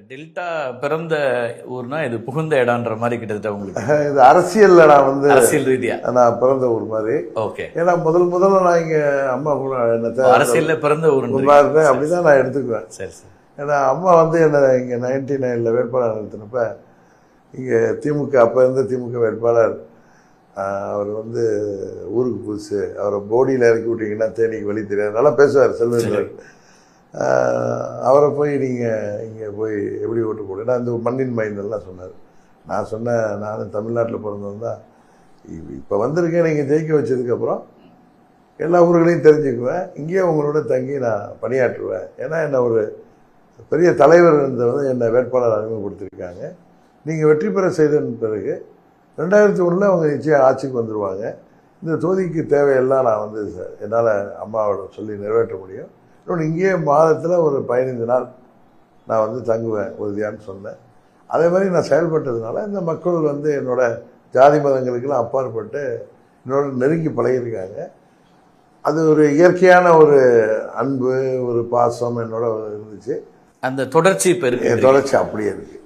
Delta பிறந்த ஊர்னா இது புகுந்த இடம்ன்ற மாதிரி கிட்டத்தட்ட உங்களுக்கு இது அரசியல்ல நான் வந்து அரசியல் ரீதியா நான் பிறந்த ஊர் மாதிரி. ஓகே. ஏன்னா முதல்ல நான் இங்க அம்மா கூட அரசியல்ல பிறந்த ஊர் இருந்தேன் அப்படிதான் நான் எடுத்துக்குவேன். சரி சரி. ஏன்னா அம்மா வந்து என்ன இங்க 99ல் வேட்பாளர் நிறுத்தினப்ப இங்க திமுக அப்ப இருந்த திமுக வேட்பாளர் அவர் வந்து ஊருக்கு புதுசு, அவரை போடியில் இறக்கி விட்டீங்கன்னா தேனிக்கு வழி தெரியாது, நல்லா பேசுவார் செல்வந்தர். அவரை போய் நீங்கள் இங்கே போய் எப்படி ஓட்டு போடுன்னா அந்த மண்ணின் மைந்தெல்லாம் சொன்னார். நான் சொன்னேன், நானும் தமிழ்நாட்டில் பிறந்தவன் தான், இப்போ வந்திருக்கேன், நீங்கள் ஜெயிக்க வச்சதுக்கப்புறம் எல்லா ஊர்களையும் தெரிஞ்சுக்குவேன், இங்கேயே உங்களோட தங்கி நான் பணியாற்றுவேன். ஏன்னா என்னை ஒரு பெரிய தலைவர் வந்து என்னை வேட்பாளர் அறிமுகப்படுத்தியிருக்காங்க. நீங்கள் வெற்றி பெற செய்ததன் பிறகு 2001 அவங்க நிச்சயம் ஆட்சிக்கு வந்துடுவாங்க. இந்த தொகுதிக்கு தேவையெல்லாம் நான் வந்து என்னால் அம்மாவோட சொல்லி நிறைவேற்ற முடியும். இன்னொன்று இங்கேயே மாதத்தில் ஒரு 15 நாள் நான் வந்து தங்குவேன் உறுதியான்னு சொன்னேன். அதே மாதிரி நான் செயல்பட்டதுனால இந்த மக்கள் வந்து என்னோட ஜாதி மதங்களுக்கெல்லாம் அப்பாற்பட்டு என்னோட நெருங்கி பழகியிருக்காங்க. அது ஒரு இயற்கையான ஒரு அன்பு, ஒரு பாசம் என்னோட இருந்துச்சு. அந்த தொடர்ச்சி இப்போ இருக்கு. தொடர்ச்சி அப்படியே இருக்கு.